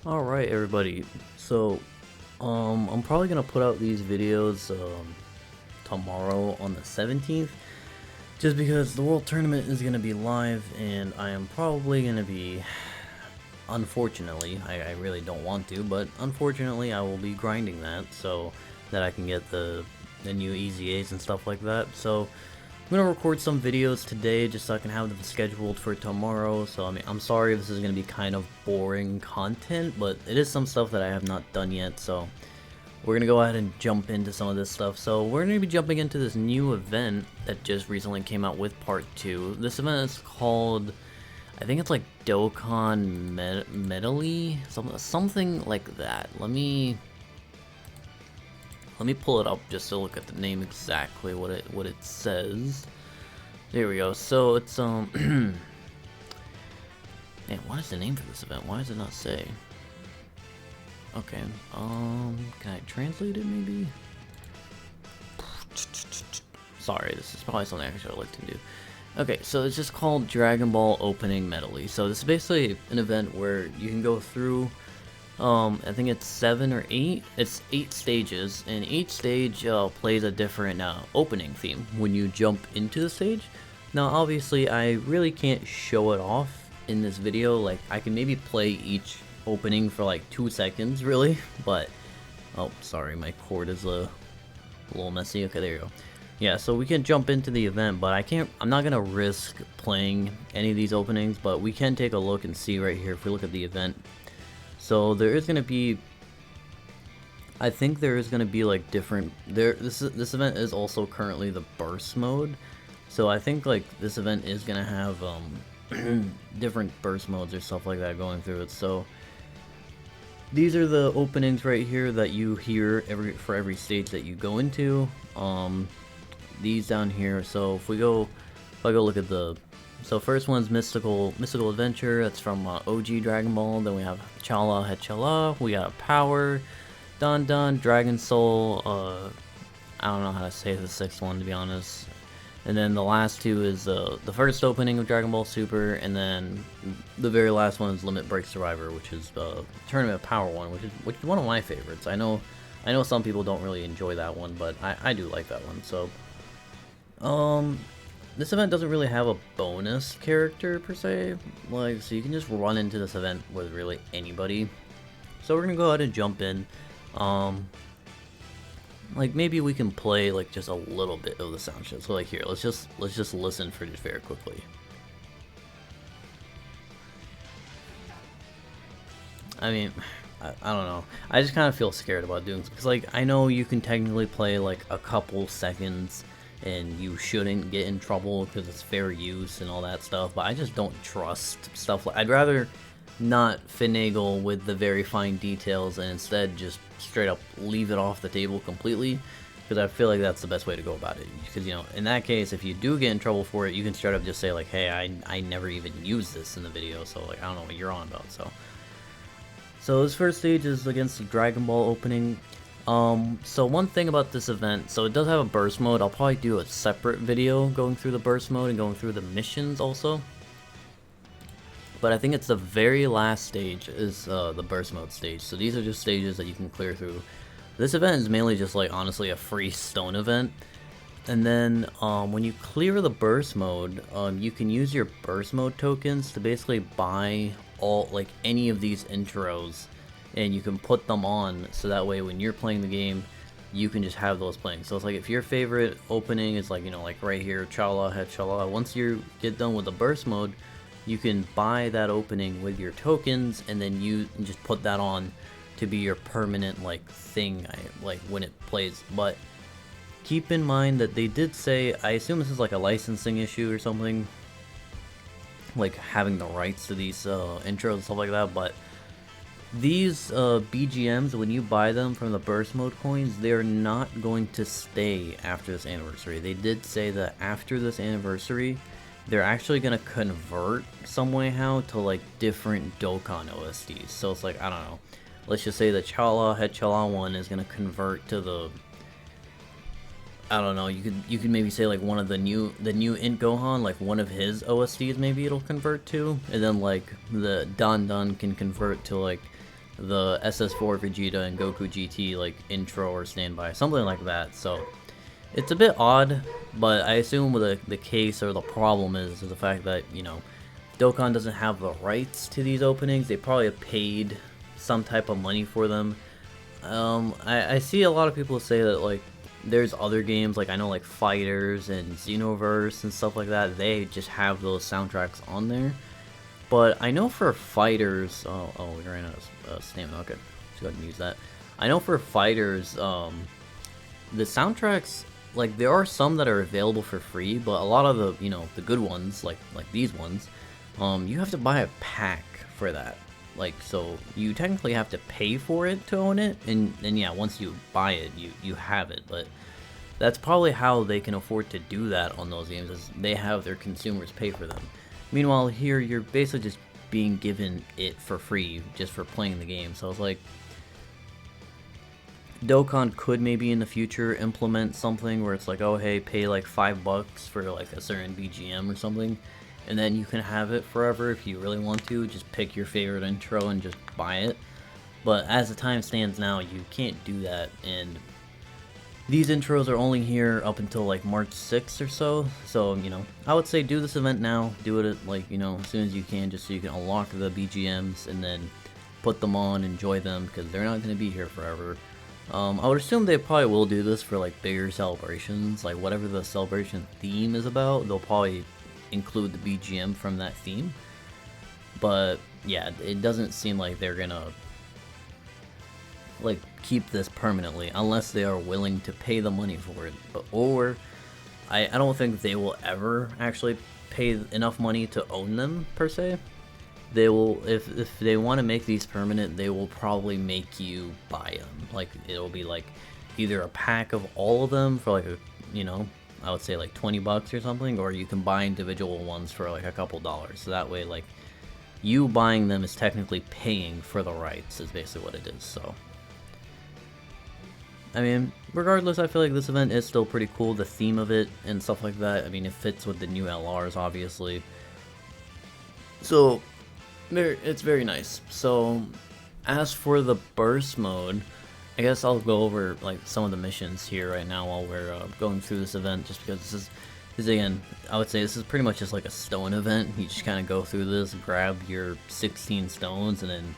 Alright everybody, so I'm probably gonna put out these videos tomorrow on the 17th, just because the World Tournament is gonna be live and I am probably gonna be, unfortunately, I really don't want to, but unfortunately I will be grinding that so that I can get the new EZAs and stuff like that. So I'm gonna record some videos today just so I can have them scheduled for tomorrow. So I mean, I'm sorry if this is gonna be kind of boring content, but it is some stuff that I have not done yet. So we're gonna go ahead and jump into some of this stuff. So we're gonna be jumping into this new event that just recently came out with part 2. This event is called, I think it's like Dokkan Medley, something like that. Let me pull it up just to look at the name exactly what it says. There we go. So it's man, what is the name for this event? Why does it not say? Okay, can I translate it maybe? Sorry, this is probably something I should have looked into. Okay, so it's just called Dragon Ball Opening Medley. So this is basically an event where you can go through, I think it's 7 or 8. It's 8 stages, and each stage plays a different opening theme when you jump into the stage. Now, obviously, I really can't show it off in this video. Like, I can maybe play each opening for like 2 seconds, really. But, oh, sorry, my cord is a little messy. Okay, there you go. Yeah, so we can jump into the event, but I'm not gonna risk playing any of these openings, but we can take a look and see right here if we look at the event. So there is gonna be, I think there is gonna be like different, this event is also currently the burst mode. So I think like this event is gonna have different burst modes or stuff like that going through it. So these are the openings right here that you hear for every stage that you go into. These down here. So if I go look at the, so first one's Mystical Adventure. That's from OG Dragon Ball. Then we have Chala Hechala. We got Power, Don Don, Dragon Soul. I don't know how to say the 6th one, to be honest. And then the last 2 is the first opening of Dragon Ball Super, and then the very last one is Limit Break Survivor, which is the Tournament of Power one, which is one of my favorites. I know some people don't really enjoy that one, but I do like that one. So this event doesn't really have a bonus character per se, like, so you can just run into this event with really anybody. So we're gonna go ahead and jump in. Like, maybe we can play like just a little bit of the sound shit. So like here, let's just listen for just very quickly. I mean, I don't know. I just kind of feel scared about doing this because, like, I know you can technically play like a couple seconds and you shouldn't get in trouble because it's fair use and all that stuff, but I just don't trust stuff like, I'd rather not finagle with the very fine details and instead just straight up leave it off the table completely, because I feel like that's the best way to go about it. Because, you know, in that case, if you do get in trouble for it, you can straight up just say like, hey, I never even used this in the video, so like, I don't know what you're on about. So this first stage is against the Dragon Ball opening. So one thing about this event, so it does have a burst mode. I'll probably do a separate video going through the burst mode and going through the missions also. But I think it's the very last stage is the burst mode stage. So these are just stages that you can clear through. This event is mainly just like, honestly, a free stone event. And then when you clear the burst mode, you can use your burst mode tokens to basically buy like any of these intros, and you can put them on so that way when you're playing the game, you can just have those playing. So it's like if your favorite opening is like, you know, like right here, Chala Hechala, once you get done with the burst mode, you can buy that opening with your tokens, and then you just put that on to be your permanent like thing, like when it plays. But keep in mind that they did say, I assume this is like a licensing issue or something, like having the rights to these intros and stuff like that, but these BGMs, when you buy them from the burst mode coins, they're not going to stay after this anniversary. They did say that after this anniversary, they're actually going to convert some way how to like different Dokkan OSTs. So it's like, I don't know, let's just say the Chala Hechala one is going to convert to the, I don't know, you could maybe say like one of the new Int Gohan, like one of his OSTs maybe it'll convert to, and then like the Don Don can convert to like the SS4 Vegeta and Goku GT like intro or standby, something like that. So it's a bit odd, but I assume the case or the problem is the fact that, you know, Dokkan doesn't have the rights to these openings. They probably have paid some type of money for them. I see a lot of people say that, like, there's other games, like I know like Fighters and Xenoverse and stuff like that, they just have those soundtracks on there. But I know for Fighters, oh we ran out of stamina, okay, let's go ahead and use that. I know for Fighters, the soundtracks, like there are some that are available for free, but a lot of the, you know, the good ones, like these ones, you have to buy a pack for that. Like, so you technically have to pay for it to own it, and yeah, once you buy it, you have it. But that's probably how they can afford to do that on those games, is they have their consumers pay for them. Meanwhile, here you're basically just being given it for free just for playing the game. So it's like, Dokkan could maybe in the future implement something where it's like, oh hey, pay like $5 for like a certain BGM or something, and then you can have it forever if you really want to. Just pick your favorite intro and just buy it. But as the time stands now, you can't do that, and these intros are only here up until like March 6th or so. So, you know, I would say do this event now. Do it at, like, you know, as soon as you can, just so you can unlock the BGMs and then put them on, enjoy them, because they're not going to be here forever. I would assume they probably will do this for like bigger celebrations, like whatever the celebration theme is about, they'll probably include the BGM from that theme. But yeah, it doesn't seem like they're gonna like keep this permanently unless they are willing to pay the money for it. But or I don't think they will ever actually pay enough money to own them per se. They will, if they want to make these permanent, they will probably make you buy them. Like, it'll be like either a pack of all of them for like a, you know, I would say like $20 or something, or you can buy individual ones for like a couple dollars. So that way, like, you buying them is technically paying for the rights, is basically what it is. So I mean, regardless, I feel like this event is still pretty cool. The theme of it and stuff like that, I mean, it fits with the new LRs, obviously. So it's very nice. So as for the burst mode, I guess I'll go over like some of the missions here right now while we're going through this event, just because this is again, I would say this is pretty much just like a stone event. You just kind of go through this, grab your 16 stones, and then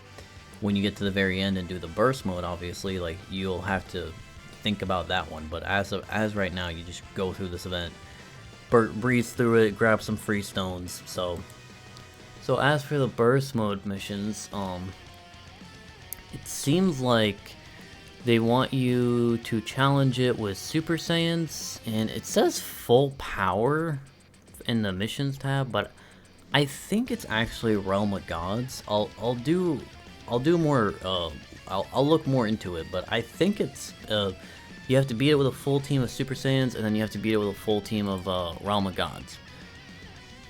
when you get to the very end and do the burst mode, obviously, like, you'll have to think about that one. But as right now, you just go through this event, breeze through it, grab some free stones. So as for the burst mode missions, it seems like they want you to challenge it with Super Saiyans, and it says full power in the missions tab, but I think it's actually Realm of Gods. I'll do more. I'll look more into it, but I think it's you have to beat it with a full team of Super Saiyans, and then you have to beat it with a full team of Realm of Gods.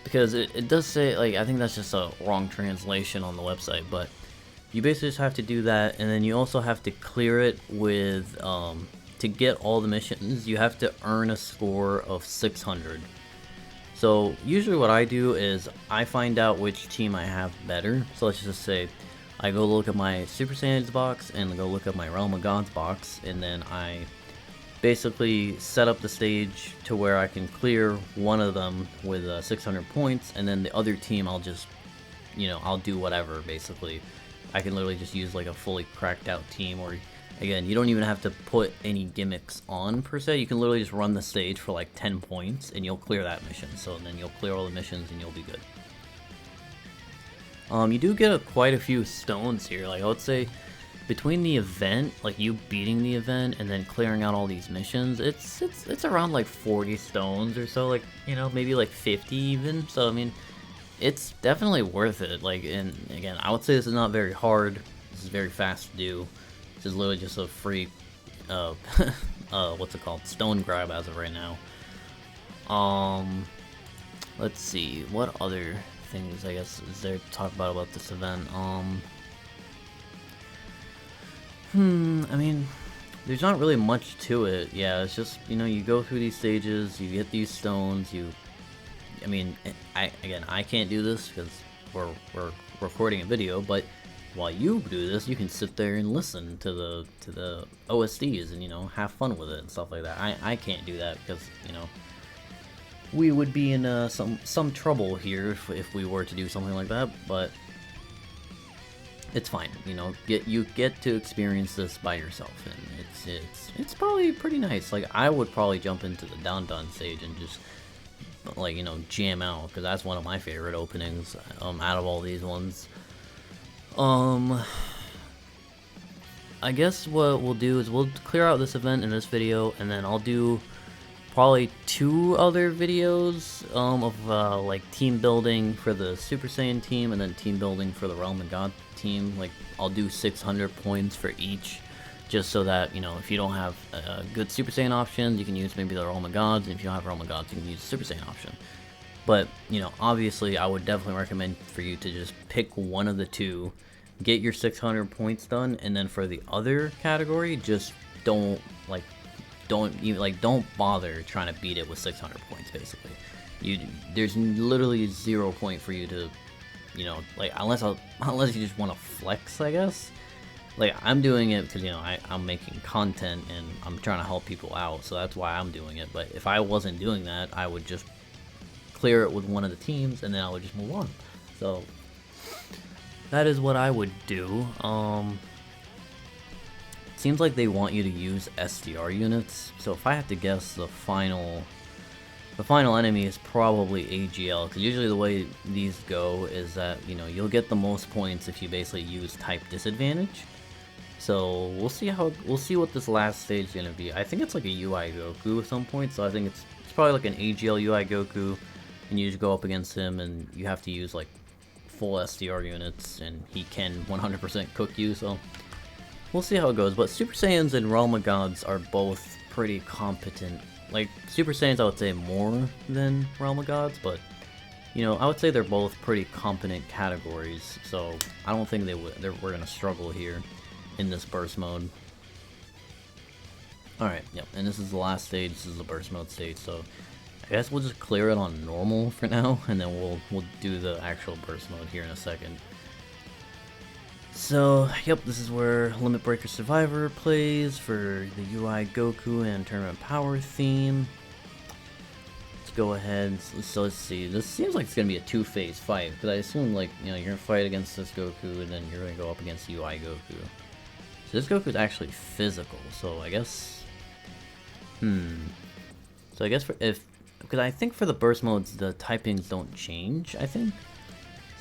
Because it does say, like, I think that's just a wrong translation on the website, but you basically just have to do that, and then you also have to clear it with, to get all the missions, you have to earn a score of 600. So usually what I do is I find out which team I have better. So let's just say I go look at my Super Saiyans box and go look at my Realm of Gods box, and then I basically set up the stage to where I can clear one of them with 600 points, and then the other team I'll just, you know, I'll do whatever. Basically I can literally just use like a fully cracked out team, or again, you don't even have to put any gimmicks on per se. You can literally just run the stage for like 10 points and you'll clear that mission. So then you'll clear all the missions and you'll be good. You do get quite a few stones here. Like, I would say between the event, like you beating the event and then clearing out all these missions, it's around like 40 stones or so, like, you know, maybe like 50 even. So I mean, it's definitely worth it. Like, and again, I would say this is not very hard. This is very fast to do. This is literally just a free what's it called, stone grab as of right now. Let's see, what other things I guess is there to talk about this event. I mean, there's not really much to it. Yeah, it's just, you know, you go through these stages, you get these stones, I mean, I can't do this because we're recording a video, but while you do this, you can sit there and listen to the OSTs and, you know, have fun with it and stuff like that. I can't do that because, you know, we would be in some trouble here if we were to do something like that, but it's fine, you know. You get to experience this by yourself, and it's probably pretty nice. Like, I would probably jump into the Don stage and just, like, you know, jam out, because that's one of my favorite openings out of all these ones. I guess what we'll do is we'll clear out this event in this video, and then I'll do probably 2 other videos of like team building for the Super Saiyan team, and then team building for the Realm of God team. Like, I'll do 600 points for each, just so that, you know, if you don't have good Super Saiyan options, you can use maybe the Realm of Gods, and if you don't have Realm of Gods, you can use the Super Saiyan option. But, you know, obviously I would definitely recommend for you to just pick one of the 2, get your 600 points done, and then for the other category, just don't bother trying to beat it with 600 points. Basically, there's literally 0 point for you to, you know, like, unless you just want to flex, I guess. Like, I'm doing it because, you know, I'm making content and I'm trying to help people out, so that's why I'm doing it. But if I wasn't doing that, I would just clear it with one of the teams and then I would just move on. So that is what I would do. Seems like they want you to use SDR units, so if I have to guess, the final enemy is probably AGL, because usually the way these go is that, you know, you'll get the most points if you basically use type disadvantage. So we'll see what this last stage is gonna be. I think it's like a UI Goku at some point, so I think it's probably like an AGL UI Goku, and you just go up against him and you have to use like full SDR units, and he can 100% cook you, so we'll see how it goes. But Super Saiyans and Realm of Gods are both pretty competent. Like, Super Saiyans I would say more than Realm of Gods, but, you know, I would say they're both pretty competent categories, so I don't think we're gonna struggle here in this burst mode. Alright, yep, and this is the last stage. This is the burst mode stage, so I guess we'll just clear it on normal for now, and then we'll do the actual burst mode here in a second. So, yep, this is where Limit Breaker Survivor plays for the UI Goku and Tournament Power theme. Let's go ahead, so let's see, this seems like it's going to be a 2-phase fight, because I assume, like, you know, you're going to fight against this Goku, and then you're going to go up against UI Goku. So this Goku is actually physical, so I guess, so I guess because I think for the burst modes, the typings don't change, I think.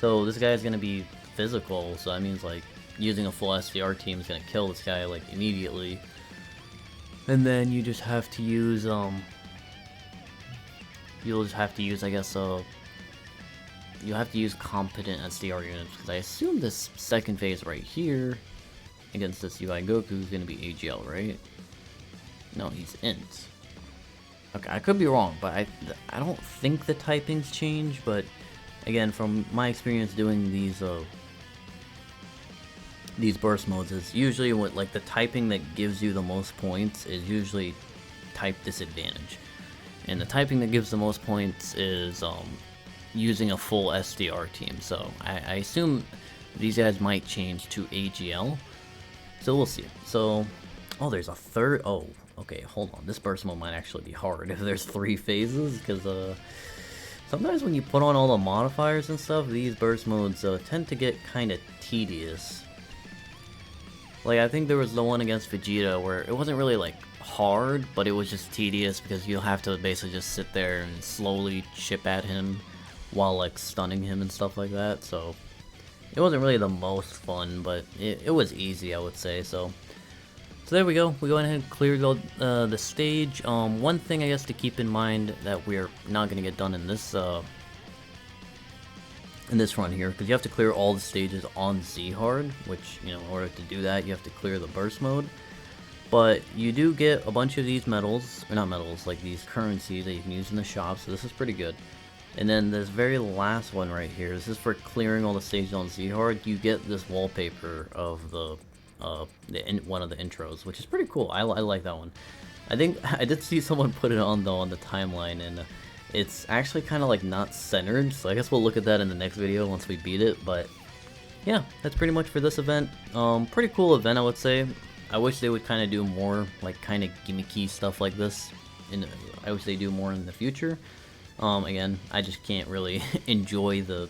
So this guy is going to be physical, so that means, like, using a full SDR team is going to kill this guy, like, immediately. And then you just have to use, you'll just have to use, I guess, you have to use competent SDR units, because I assume this second phase right here, against this UI Goku, is going to be AGL, right? No, he's INT. Okay, I could be wrong, but I don't think the typings change, but again, from my experience doing these burst modes, is usually what, like, the typing that gives you the most points is usually type disadvantage, and the typing that gives the most points is using a full SDR team. So I assume these guys might change to AGL, so we'll see. So, oh, there's a third. Oh, okay, hold on, this burst mode might actually be hard if there's 3 phases, because sometimes when you put on all the modifiers and stuff, these burst modes tend to get kind of tedious. Like, I think there was the one against Vegeta where it wasn't really, like, hard, but it was just tedious because you'll have to basically just sit there and slowly chip at him while, like, stunning him and stuff like that. So it wasn't really the most fun, but it was easy, I would say. So there we go. We go ahead and clear the stage. One thing, I guess, to keep in mind that we're not going to get done in this run here, because you have to clear all the stages on Z hard, which, you know, in order to do that, you have to clear the burst mode. But you do get a bunch of these medals, or not medals, like these currencies that you can use in the shop, so this is pretty good. And then this very last one right here, this is for clearing all the stages on Z hard. You get this wallpaper of one of the intros, which is pretty cool. I like that one. I think I did see someone put it on, though, on the timeline, and it's actually kind of like not centered, so I guess we'll look at that in the next video once we beat it. But yeah, that's pretty much for this event. Pretty cool event, I would say. I wish they would kind of do more, like, kind of gimmicky stuff like this. I wish they do more in the future. Again, I just can't really enjoy the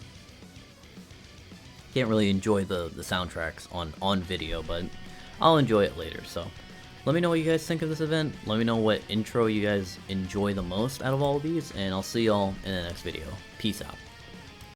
soundtracks on video, but I'll enjoy it later. So let me know what you guys think of this event. Let me know what intro you guys enjoy the most out of all of these, and I'll see y'all in the next video. Peace out.